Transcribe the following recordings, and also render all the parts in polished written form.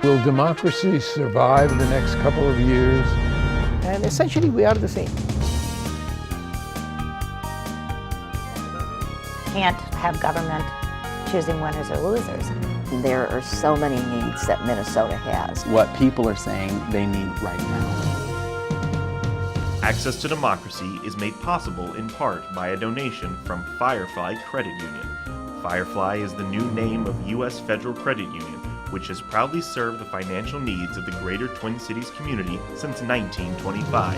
Will democracy survive the next couple of years? And essentially we are the same. Can't have government choosing winners or losers. There are so many needs that Minnesota has. What people are saying they need right now. Access to Democracy is made possible in part by a donation from Firefly Credit Union. Firefly is the new name of U.S. Federal Credit Union, which has proudly served the financial needs of the greater Twin Cities community since 1925.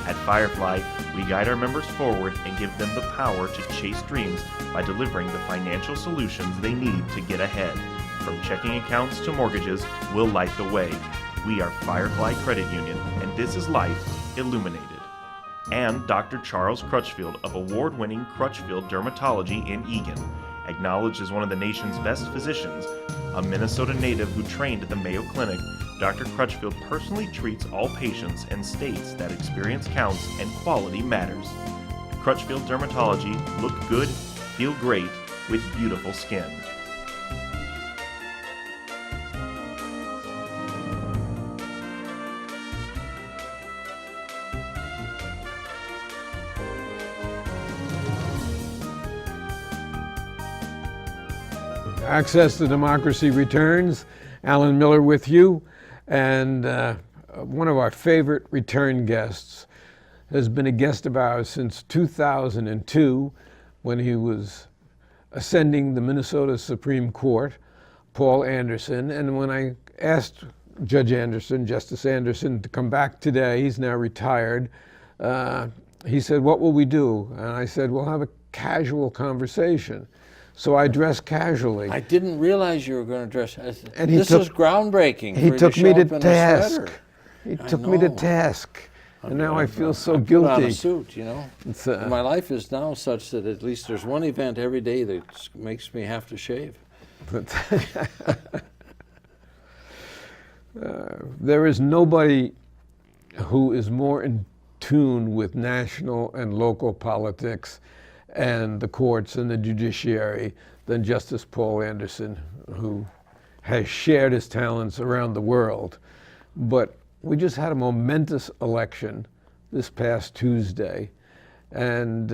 At Firefly, we guide our members forward and give them the power to chase dreams by delivering the financial solutions they need to get ahead. From checking accounts to mortgages, we'll light the way. We are Firefly Credit Union, and this is life illuminated. And Dr. Charles Crutchfield of award-winning Crutchfield Dermatology in Eagan. Acknowledged as one of the nation's best physicians, a Minnesota native who trained at the Mayo Clinic, Dr. Crutchfield personally treats all patients and states that experience counts and quality matters. Crutchfield Dermatology, look good, feel great, with beautiful skin. Access to Democracy returns. Alan Miller with you. And one of our favorite return guests has been a guest of ours since 2002 when he was ascending the Minnesota Supreme Court, Paul Anderson. And when I asked Judge Anderson, Justice Anderson, to come back today, he's now retired, he said, "What will we do?" And I said, "We'll have a casual conversation." So I dressed casually. I didn't realize you were going to dress. And this is groundbreaking. He took me to task. He took me to task. And now I feel so guilty. Put on a suit, you know. My life is now such that at least there's one event every day that makes me have to shave. There is nobody who is more in tune with national and local politics and the courts and the judiciary than Justice Paul Anderson, who has shared his talents around the world. But we just had a momentous election this past Tuesday, and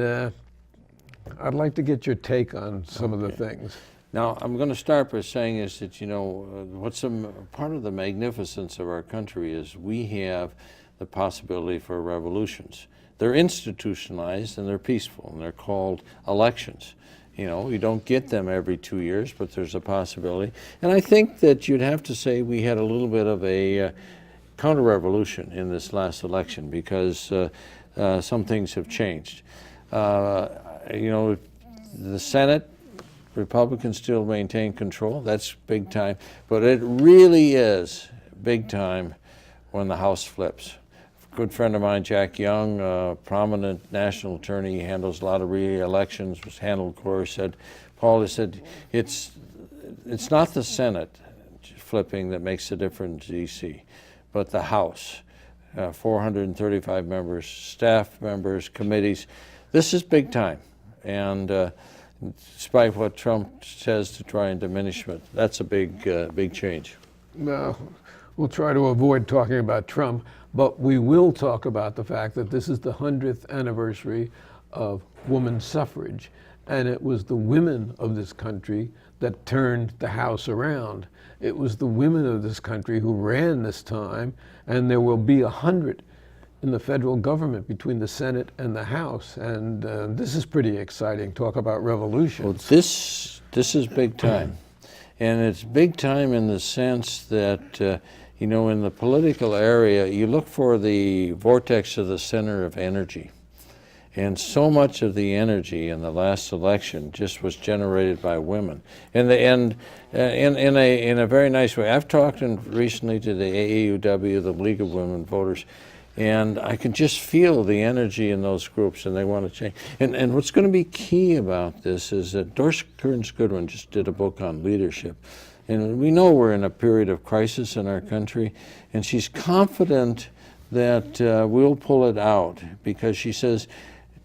I'd like to get your take on some of the things. Now, I'm going to start by saying is that, you know, what's part of the magnificence of our country is we have the possibility for revolutions. They're institutionalized and they're peaceful and they're called elections. You know, you don't get them every 2 years, but there's a possibility. And I think that you'd have to say we had a little bit of a counter-revolution in this last election because some things have changed. You know, the Senate, Republicans still maintain control. That's big time. But it really is big time when the House flips. A good friend of mine, Jack Young, a prominent national attorney, he handles a lot of re-elections, was handled Corey, said, Paul, he said, it's not the Senate flipping that makes the difference in D.C., but the House. 435 members, staff members, committees. This is big time. And despite what Trump says to try and diminish it, that's a big change. Well, we'll try to avoid talking about Trump, but we will talk about the fact that this is the 100th anniversary of women's suffrage, and it was the women of this country that turned the House around. It was the women of this country who ran this time, and there will be 100 in the federal government between the Senate and the House, and this is pretty exciting. Talk about revolution. Well, this is big time, and it's big time in the sense that you know, in the political area, you look for the vortex of the center of energy. And so much of the energy in the last election just was generated by women. And in a very nice way. I've talked recently to the AAUW, the League of Women Voters, and I can just feel the energy in those groups, and they want to change. And what's going to be key about this is that Doris Kearns Goodwin just did a book on leadership. And we know we're in a period of crisis in our country, and she's confident that we'll pull it out because she says,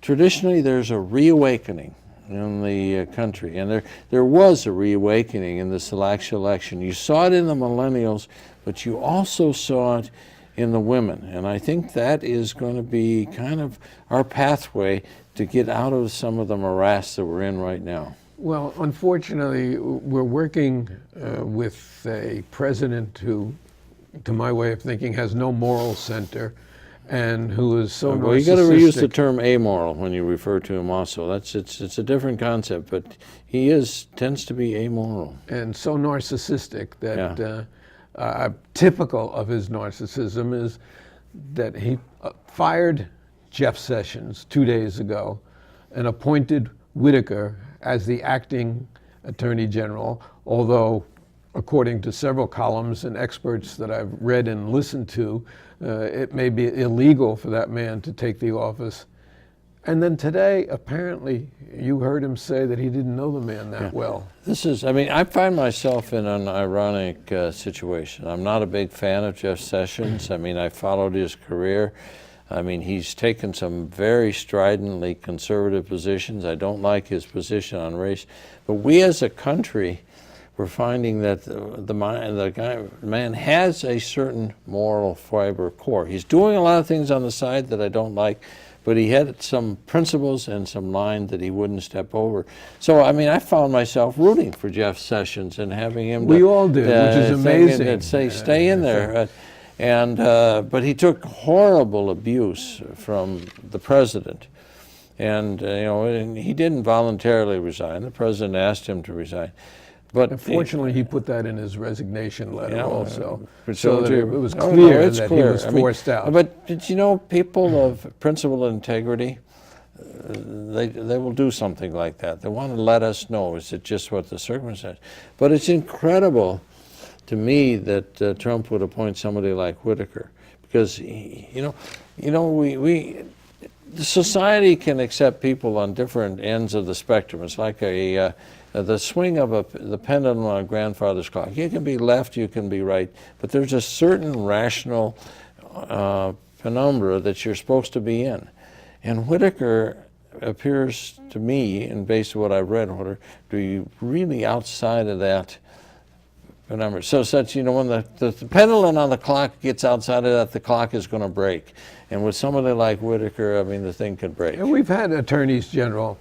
traditionally there's a reawakening in the country, and there was a reawakening in this last election. You saw it in the millennials, but you also saw it in the women, and I think that is going to be kind of our pathway to get out of some of the morass that we're in right now. Well, unfortunately, we're working with a president who, to my way of thinking, has no moral center, and who is so well, you got to use the narcissistic. term amoral when you refer to him. Also, it's a different concept, but he tends to be amoral. And so narcissistic that typical of his narcissism is that he fired Jeff Sessions 2 days ago and appointed Whitaker as the acting Attorney General, although according to several columns and experts that I've read and listened to, it may be illegal for that man to take the office. And then today, apparently, you heard him say that he didn't know the man that well. I find myself in an ironic situation. I'm not a big fan of Jeff Sessions. I followed his career. He's taken some very stridently conservative positions. I don't like his position on race. But we as a country, we're finding that the man has a certain moral fiber core. He's doing a lot of things on the side that I don't like, but he had some principles and some line that he wouldn't step over. So, I found myself rooting for Jeff Sessions and having him. We all did, which is amazing. And say, stay in there. But he took horrible abuse from the president. And he didn't voluntarily resign. The president asked him to resign. But unfortunately, he put that in his resignation letter also, so so that it was no, clear it's that clear. he was forced out. But people of principle and integrity, they will do something like that. They want to let us know, is it just what the circumstance? But it's incredible to me that Trump would appoint somebody like Whitaker, because the society can accept people on different ends of the spectrum. It's like the swing of the pendulum on a grandfather's clock. You can be left, you can be right, but there's a certain rational penumbra that you're supposed to be in. And Whitaker appears to me, and based on what I've read, to be really outside of that penumbra. So when the pendulum on the clock gets outside of that, the clock is going to break. And with somebody like Whitaker, the thing could break. And we've had attorneys general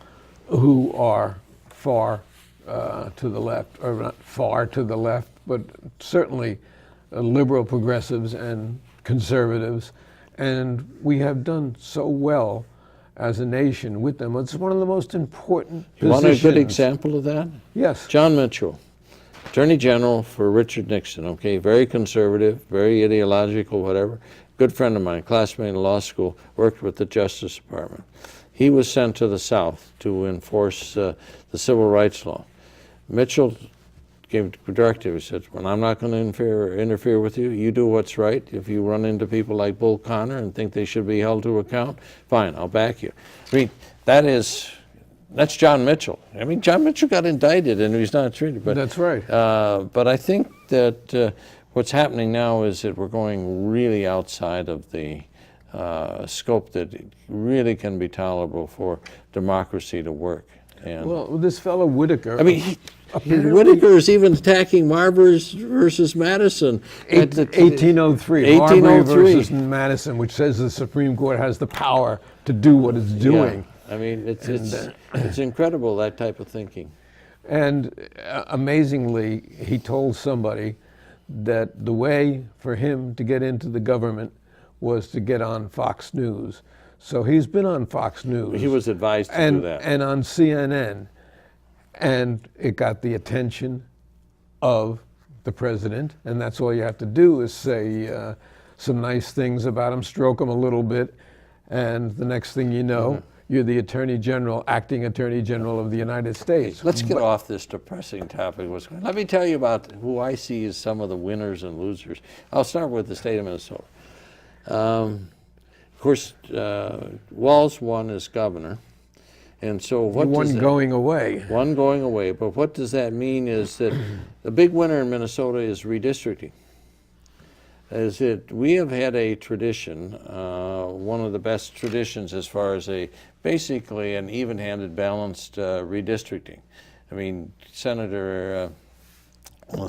who are far to the left, or not far to the left, but certainly liberal progressives and conservatives, and we have done so well as a nation with them. It's one of the most important You positions. want a good example of that? Yes. John Mitchell, Attorney General for Richard Nixon, okay, very conservative, very ideological, whatever. Good friend of mine, classmate in law school, worked with the Justice Department. He was sent to the South to enforce the civil rights law. Mitchell gave a directive. He said, well, I'm not going to interfere with you. You do what's right. If you run into people like Bull Connor and think they should be held to account, fine, I'll back you. That's John Mitchell. John Mitchell got indicted and he's not treated. But that's right. But I think that what's happening now is that we're going really outside of the scope that really can be tolerable for democracy to work. And Well, this fellow Whitaker. Whitaker is even attacking Marbury versus Madison. 1803, Marbury versus Madison, which says the Supreme Court has the power to do what it's doing. Yeah. It's incredible, that type of thinking. And amazingly, he told somebody that the way for him to get into the government was to get on Fox News. So he's been on Fox News. He was advised to do that. And on CNN. And it got the attention of the president. And that's all you have to do is say some nice things about him, stroke him a little bit. And the next thing you know, you're the Attorney General, acting Attorney General of the United States. Let's get off this depressing topic. Let me tell you about who I see as some of the winners and losers. I'll start with the state of Minnesota. Of course, Walz won as governor. And so one going away. One going away. But what does that mean is that the big winner in Minnesota is redistricting. is that we have had a tradition, one of the best traditions as far as basically an even-handed, balanced redistricting. I mean, one of the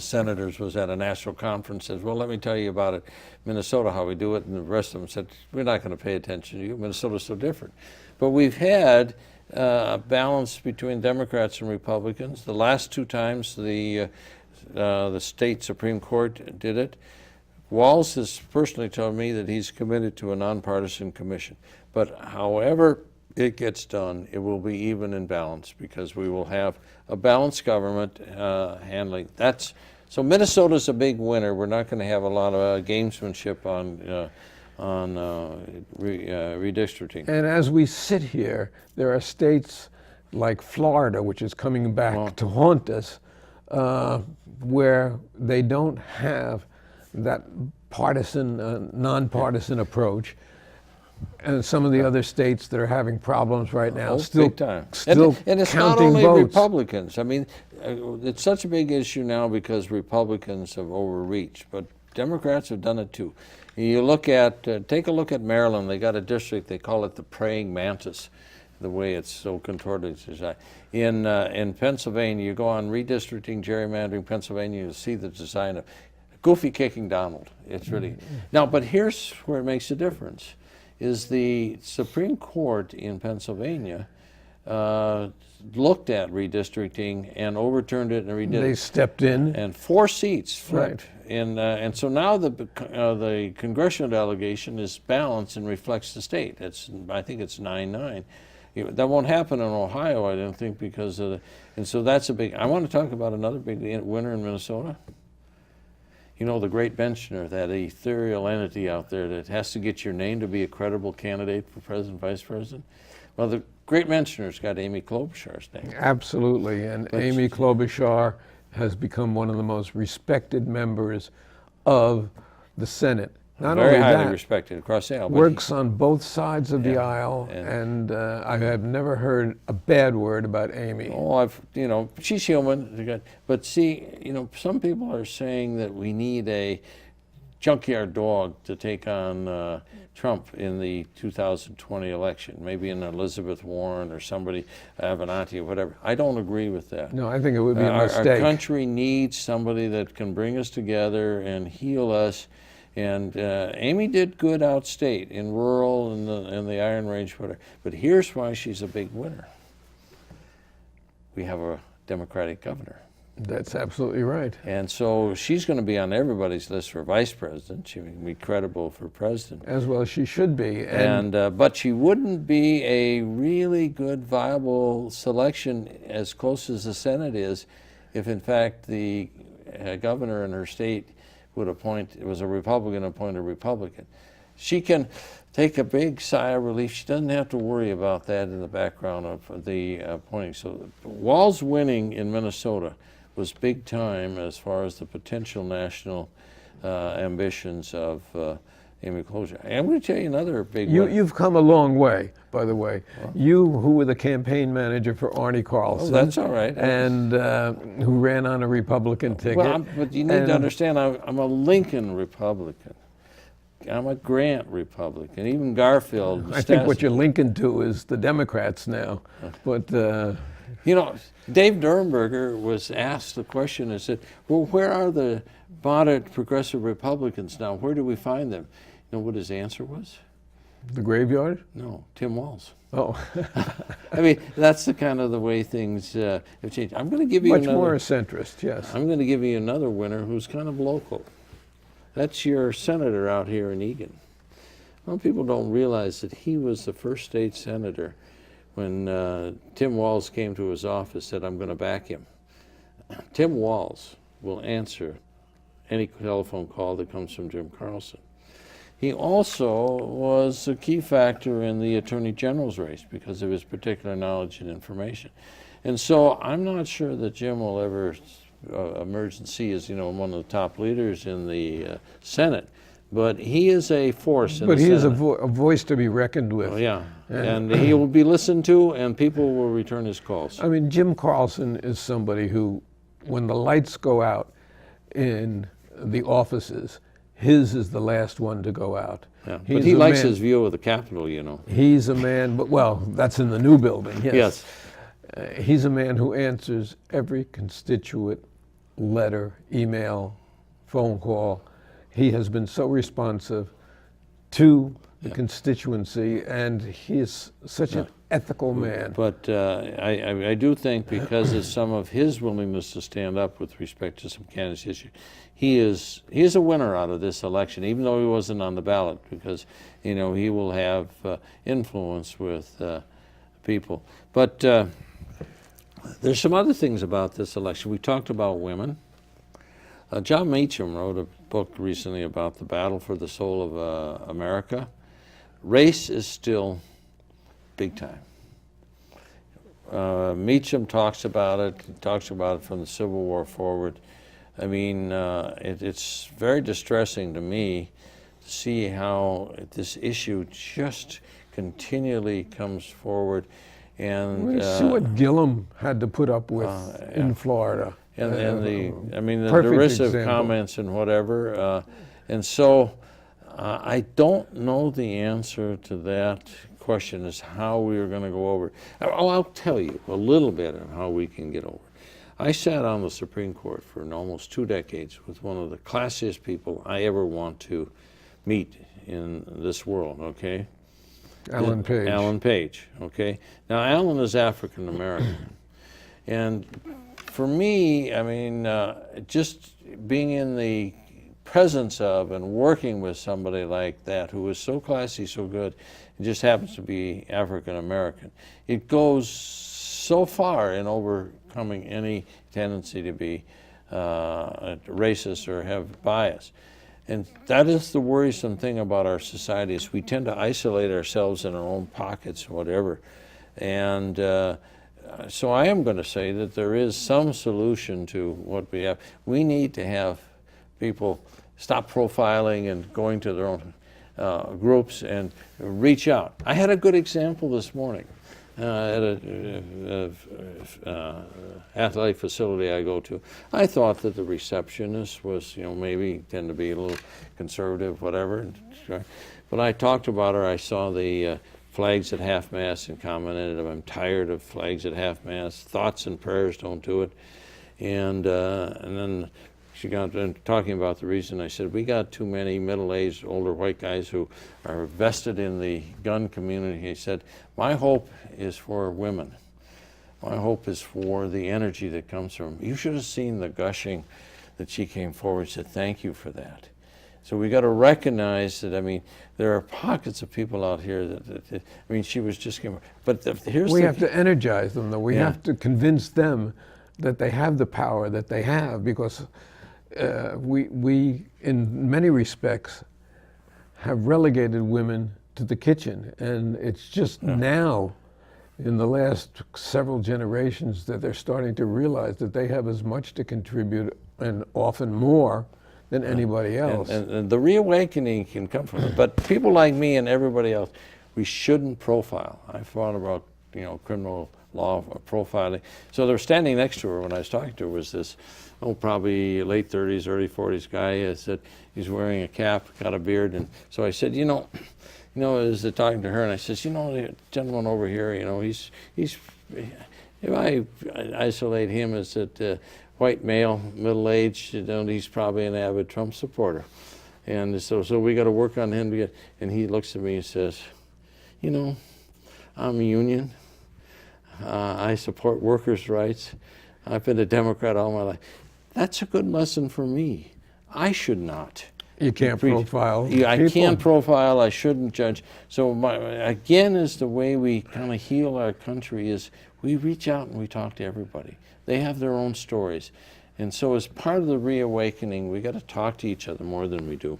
senators was at a national conference, says, well, let me tell you about it, Minnesota, how we do it, and the rest of them said, we're not going to pay attention to you, Minnesota's so different. But we've had a balance between Democrats and Republicans. The last two times the state Supreme Court did it, Walz has personally told me that he's committed to a nonpartisan commission. But however it gets done, it will be even and balanced, because we will have a balanced government handling. So Minnesota's a big winner. We're not going to have a lot of gamesmanship on redistricting. And as we sit here, there are states like Florida, which is coming back to haunt us, where they don't have that partisan, nonpartisan approach. And some of the other states that are having problems right now still, big time. still and it's not counting only votes. Republicans. I mean, it's such a big issue now because Republicans have overreached, but Democrats have done it too. You look at, take a look at Maryland. They got a district, they call it the praying mantis, the way it's so contorted. In Pennsylvania, you go on redistricting, gerrymandering Pennsylvania, you'll see the design of goofy kicking Donald. It's really, now, but here's where it makes a difference, is the Supreme Court in Pennsylvania looked at redistricting and overturned it and redid it. They stepped in. And 4 seats flipped. Right. And so now the congressional delegation is balanced and reflects the state. I think it's 9-9. That won't happen in Ohio, I don't think, because of the, and so that's a big, I want to talk about another big winner in Minnesota. You know, the great bencher, that ethereal entity out there that has to get your name to be a credible candidate for president, vice president. Well, the great bencher's got Amy Klobuchar's name. Absolutely, and Amy Klobuchar has become one of the most respected members of the Senate. Not Very only highly that, respected across the aisle. but works on both sides of the Yeah, aisle, and- and I have never heard a bad word about Amy. Oh, she's human. But see, some people are saying that we need a junkyard dog to take on Trump in the 2020 election. Maybe an Elizabeth Warren or somebody, Avenatti or whatever. I don't agree with that. No, I think it would be a Our mistake. country needs somebody that can bring us together and heal us. And Amy did good outstate in rural and the Iron Range, whatever. But here's why she's a big winner. We have a Democratic governor. That's absolutely right. And so she's going to be on everybody's list for vice president. She can be credible for president. As well she should be. And but she wouldn't be a really good, viable selection as close as the Senate is if, in fact, the governor in her state would appoint, it was a Republican, appoint a Republican. She can take a big sigh of relief. She doesn't have to worry about that in the background of the appointing. So Walz winning in Minnesota was big time as far as the potential national ambitions of Amy Klobuchar. I'm going to tell you another big one. You've come a long way, by the way. You, who were the campaign manager for Arnie Carlson. Oh, that's all right. And who ran on a Republican ticket. Well, but you need to understand, I'm a Lincoln Republican. I'm a Grant Republican. Even Garfield. I think what you're linking to is the Democrats now. But Dave Durenberger was asked the question and said, well, where are the moderate progressive Republicans now? Where do we find them? You know what his answer was? the graveyard? No, Tim Walz. Oh. I mean, that's the kind of the way things have changed. I'm going to give you Much more centrist, yes. I'm going to give you another winner who's kind of local. That's your senator out here in Egan. Well, people don't realize that he was the first state senator when Tim Walz came to his office, said, I'm going to back him. Tim Walz will answer any telephone call that comes from Jim Carlson. He also was a key factor in the Attorney General's race because of his particular knowledge and information. And so I'm not sure that Jim will ever emerge and see as, one of the top leaders in the Senate. But he is a force in the Senate. But he is a voice to be reckoned with. Oh, yeah, and he will be listened to, and people will return his calls. I mean, Jim Carlson is somebody who, when the lights go out in the offices, his is the last one to go out. Yeah. But He's he a likes man- his view of the Capitol, you know. He's a man, but well, that's in the new building, yes. Yes. He's a man who answers every constituent letter, email, phone call. He has been so responsive to the constituency, and he is such an ethical man. But I do think because of some of his willingness to stand up with respect to some candidates issues, he is a winner out of this election, even though he wasn't on the ballot, because he will have influence with people. But there's some other things about this election. We talked about women. John Meacham wrote a book recently about the battle for the soul of America. Race is still big time. Meacham talks about it. He talks about it from the Civil War forward. I mean, it's very distressing to me to see how this issue just continually comes forward. And We see what Gillum had to put up with in Florida. and the perfect derisive example. comments and whatever. And so I don't know the answer to that question is how we are going to go over it. I'll tell you a little bit on how we can get over it. I sat on the Supreme Court for almost 2 decades with one of the classiest people I ever want to meet in this world, okay? Alan Page. Alan Page, okay? Now, Alan is African American. And for me, I mean, just being in the presence of and working with somebody like that who is so classy, so good, and just happens to be African American, it goes so far in overcoming any tendency to be racist or have bias. And that is the worrisome thing about our society is we tend to isolate ourselves in our own pockets, whatever. And so I am going to say that there is some solution to what we have. We need to have people stop profiling and going to their own groups and reach out. I had a good example this morning at a athletic facility I go to. I thought that the receptionist was, maybe tend to be a little conservative, whatever. But I talked about her. I saw the flags at half-mast and commented, I'm tired of flags at half-mast. Thoughts and prayers don't do it. And then she got talking about the reason. I said, we got too many middle-aged, older white guys who are vested in the gun community. He said, my hope is for women. My hope is for the energy that comes from them. You should have seen the gushing that she came forward and said, thank you for that. So we got to recognize that, I mean, there are pockets of people out here that I mean, she was just giving, but we have to energize them, though. We have to convince them that they have the power that they have, because we, in many respects, have relegated women to the kitchen. And it's just now, in the last several generations, that they're starting to realize that they have as much to contribute, and often more, than anybody else. And the reawakening can come from it. But people like me and everybody else, we shouldn't profile. I thought about, criminal law profiling. So they're standing next to her when I was talking to her was this, probably late 30s, early 40s guy. I said, he's wearing a cap, got a beard. And so I said, as they're talking to her, and I says, the gentleman over here, he's if I isolate him as that white male, middle-aged, he's probably an avid Trump supporter. And so we got to work on him to get, and he looks at me and says, I'm a union. I support workers' rights. I've been a Democrat all my life. That's a good lesson for me. I should not. You can't profile I people. can't profile. I shouldn't judge. So again, is the way we kind of heal our country is we reach out and we talk to everybody. They have their own stories. And so as part of the reawakening, we got to talk to each other more than we do.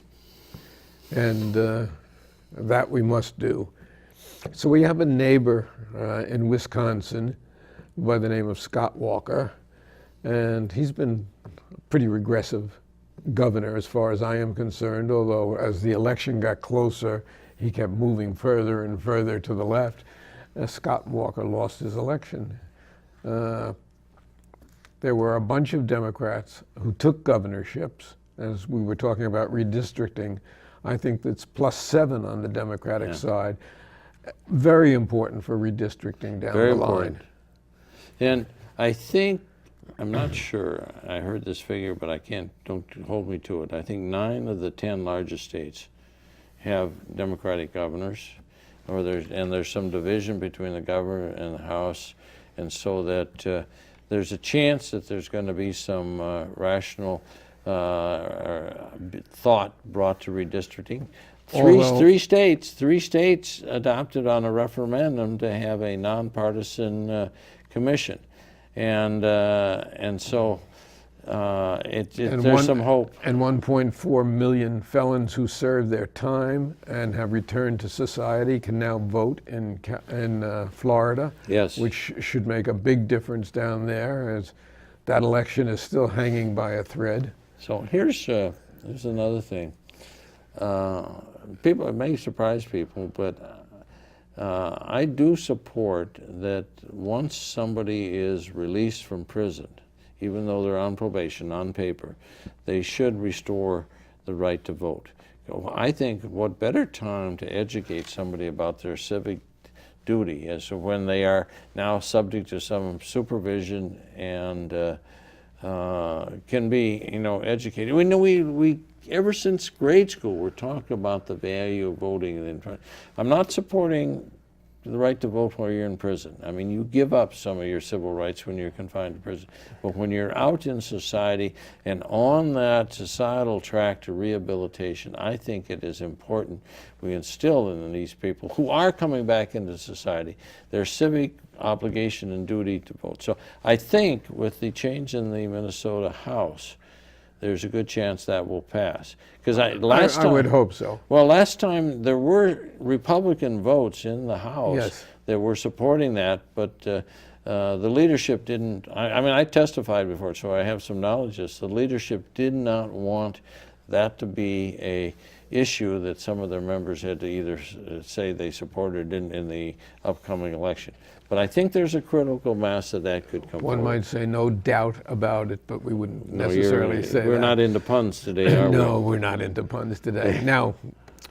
And that we must do. So we have a neighbor in Wisconsin by the name of Scott Walker, and he's been a pretty regressive governor as far as I am concerned, although as the election got closer, he kept moving further and further to the left. Scott Walker lost his election. There were a bunch of Democrats who took governorships as we were talking about redistricting. I think that's +7 on the Democratic side. Very important for redistricting down Very the line. important. And I think, I'm not sure, I heard this figure, but I can't, don't hold me to it. I think 9 of the 10 largest states have Democratic governors, and there's some division between the governor and the House, and so that there's a chance that there's going to be some rational thought brought to redistricting. Three states adopted on a referendum to have a nonpartisan commission, and so there's some hope. And 1.4 million felons who served their time and have returned to society can now vote in Florida. Yes, which should make a big difference down there, as that election is still hanging by a thread. So here's another thing. People, it may surprise people, but I do support that once somebody is released from prison, even though they're on probation, on paper, they should restore the right to vote. I think what better time to educate somebody about their civic duty as to when they are now subject to some supervision and can be, educated. We know we ever since grade school we're talking about the value of voting. I'm not supporting the right to vote while you're in prison. I mean, you give up some of your civil rights when you're confined to prison, but when you're out in society and on that societal track to rehabilitation, I think it is important we instill in these people who are coming back into society their civic obligation and duty to vote. So I think with the change in the Minnesota House, there's a good chance that will pass. Because I would hope so. Well, last time there were Republican votes in the House Yes. that were supporting that, but the leadership didn't. I mean, I testified before, so I have some knowledge of this. The leadership did not want that to be a issue that some of their members had to either say they supported in the upcoming election. But I think there's a critical mass that could come One forward. might say no doubt about it, but we wouldn't necessarily say We're that. not into puns today, are we? No, we're not into puns today. Now,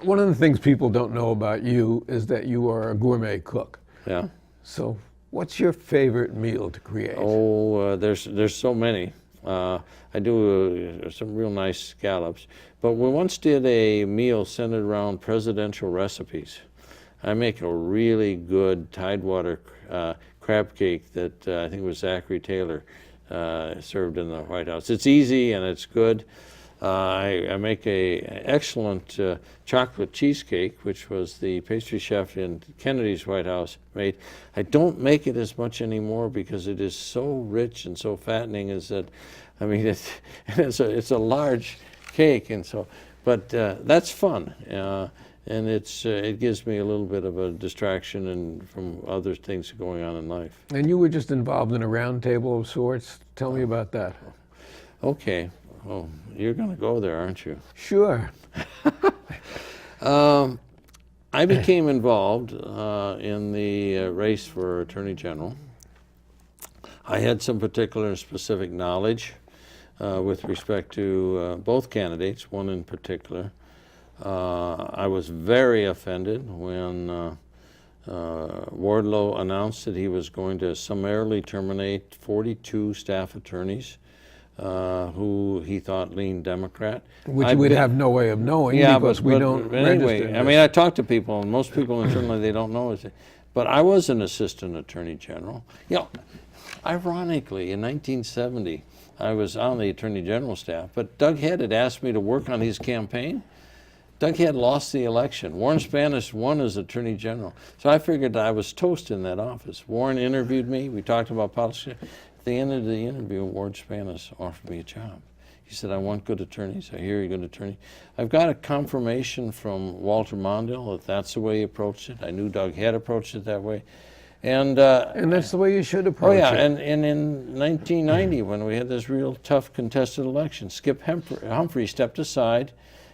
one of the things people don't know about you is that you are a gourmet cook. Yeah. So what's your favorite meal to create? Oh, there's so many. I do some real nice scallops. But we once did a meal centered around presidential recipes. I make a really good Tidewater crab cake that I think it was Zachary Taylor served in the White House. It's easy and it's good. I make a excellent chocolate cheesecake, which was the pastry chef in Kennedy's White House made. I don't make it as much anymore because it is so rich and so fattening. It's a large cake, and so, but that's fun, and it gives me a little bit of a distraction and from other things going on in life. And you were just involved in a round table of sorts. Tell me about that. Okay. Oh, you're going to go there, aren't you? Sure. I became involved in the race for Attorney General. I had some particular and specific knowledge with respect to both candidates, one in particular. I was very offended when Wardlow announced that he was going to summarily terminate 42 staff attorneys who he thought leaned Democrat. Which we'd have no way of knowing because we don't anyway, register. I mean, I talk to people, and most people internally, they don't know it. But I was an assistant attorney general. Ironically, in 1970, I was on the attorney general staff, but Doug Head had asked me to work on his campaign. Doug Head lost the election. Warren Spanish won as attorney general. So I figured I was toast in that office. Warren interviewed me. We talked about politics. At the end of the interview, Warren Spanish offered me a job. He said, I want good attorneys. I hear you're a good attorney. I've got a confirmation from Walter Mondale that that's the way he approached it. I knew Doug Head approached it that way. And that's the way you should approach it. And in 1990, when we had this real tough contested election, Skip Humphrey stepped aside,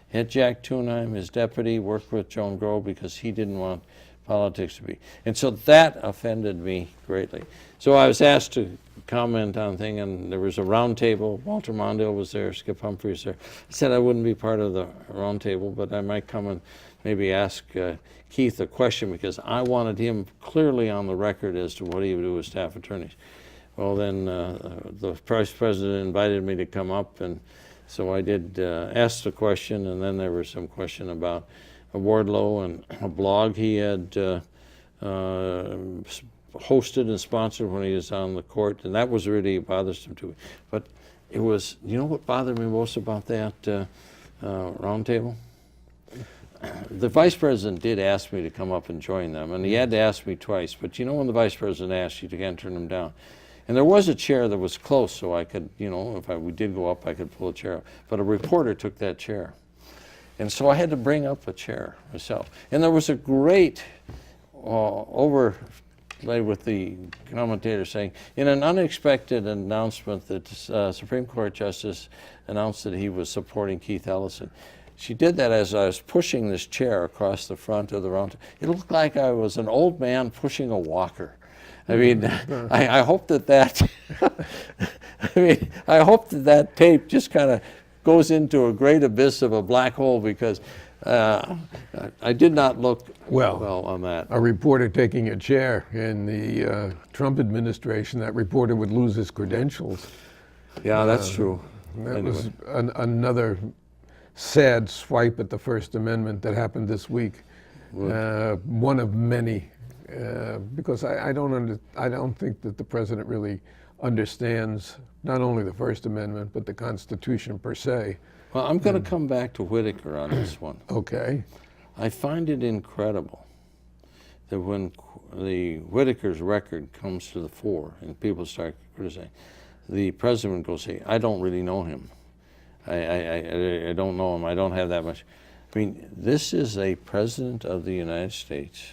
had Jack Thunheim, his deputy, worked with Joan Grove because he didn't want politics to be. And so that offended me greatly. So I was asked to comment on thing, and there was a round table. Walter Mondale was there, Skip Humphrey was there. I said I wouldn't be part of the round table, but I might come and maybe ask Keith a question, because I wanted him clearly on the record as to what he would do with staff attorneys. Well, then the Vice President invited me to come up, and so I did ask the question, and then there was some question about Wardlow and a blog he had hosted and sponsored when he was on the court, and that was really bothersome to me. But it was, you know what bothered me most about that roundtable? The Vice President did ask me to come up and join them, and he had to ask me twice. But you know, when the Vice President asks you, you can't turn him down. And there was a chair that was close, so I could, you know, if we did go up, I could pull a chair up. But a reporter took that chair. And so I had to bring up a chair myself. And there was a great overlay with the commentator saying, in an unexpected announcement that Supreme Court Justice announced that he was supporting Keith Ellison. She did that as I was pushing this chair across the front of the round. It looked like I was an old man pushing a walker. I mean, I hope that I mean, I hope that tape just kind of goes into a great abyss of a black hole, because I did not look well on that. A reporter taking a chair in the Trump administration, that reporter would lose his credentials. Yeah, that's true. That Anyway. was another sad swipe at the First Amendment that happened this week. One of many, because I don't think that the president really understands not only the First Amendment but the Constitution per se. Well, I'm going to come back to Whitaker on this one. Okay. I find it incredible that when the Whitaker's record comes to the fore and people start criticizing, the president goes, say, I don't really know him. I don't know him. I don't have that much. I mean, this is a president of the United States.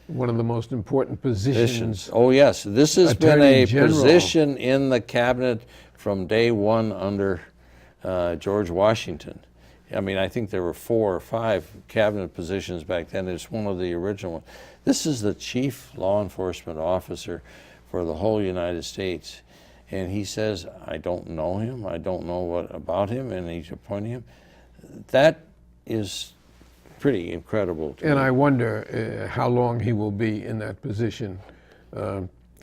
One of the most important positions. Oh, yes. This has been Attorney a General. position in the cabinet from day one under George Washington. I mean, I think there were 4 or 5 cabinet positions back then. It's one of the original ones. This is the chief law enforcement officer for the whole United States. And he says, I don't know him, I don't know what about him, and he's appointing him. That is pretty incredible to me. And I wonder how long he will be in that position.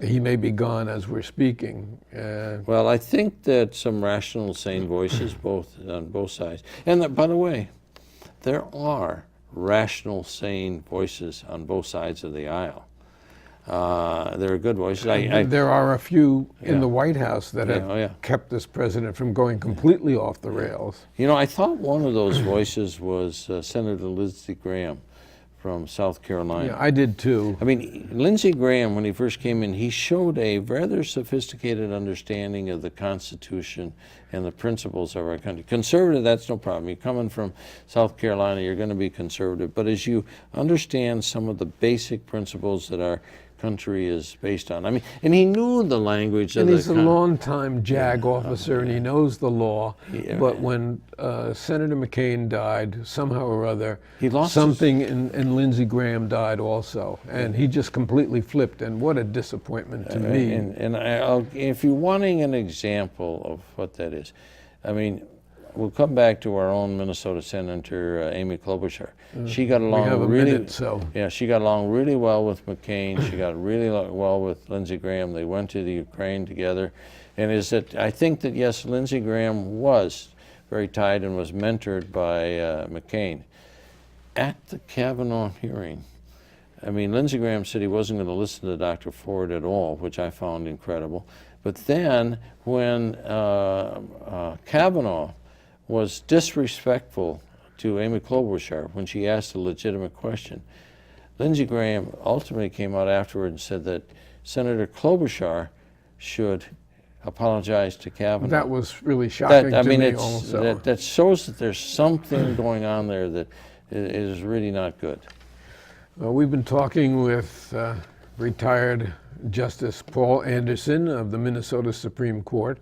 He may be gone as we're speaking. Well, I think that some rational, sane voices on both sides. And by the way, there are rational, sane voices on both sides of the aisle. There are good voices. There are a few in Yeah. the White House that have kept this president from going completely off the rails. You know, I thought one of those voices was Senator Lindsey Graham from South Carolina. Yeah, I did too. I mean, Lindsey Graham, when he first came in, he showed a rather sophisticated understanding of the Constitution and the principles of our country. Conservative, that's no problem. You're coming from South Carolina, you're going to be conservative. But as you understand some of the basic principles that our country is based on. I mean, and he knew the language And of he's a long-time JAG officer, and he knows the law. Yeah. But when Senator McCain died, somehow or other, He lost something in Lindsey Graham died also. And he just completely flipped, and what a disappointment to me. And if you're wanting an example of what that is, I mean, we'll come back to our own Minnesota Senator Amy Klobuchar. She got along we have a really minute, so. Yeah, she got along really well with McCain. She got really well with Lindsey Graham. They went to the Ukraine together. And I think that, yes, Lindsey Graham was very tied and was mentored by McCain. At the Kavanaugh hearing, I mean, Lindsey Graham said he wasn't going to listen to Dr. Ford at all, which I found incredible. But then when Kavanaugh was disrespectful to Amy Klobuchar when she asked a legitimate question, Lindsey Graham ultimately came out afterward and said that Senator Klobuchar should apologize to Kavanaugh. That was really shocking to me also. That shows that there's something going on there that is really not good. We've been talking with retired Justice Paul Anderson of the Minnesota Supreme Court.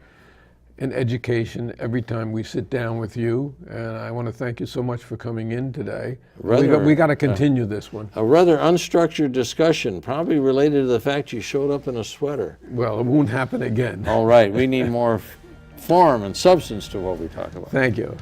and education every time we sit down with you, and I want to thank you so much for coming in today. We got to continue this one. A rather unstructured discussion, probably related to the fact you showed up in a sweater. Well, it won't happen again. All right, we need more form and substance to what we talk about. Thank you.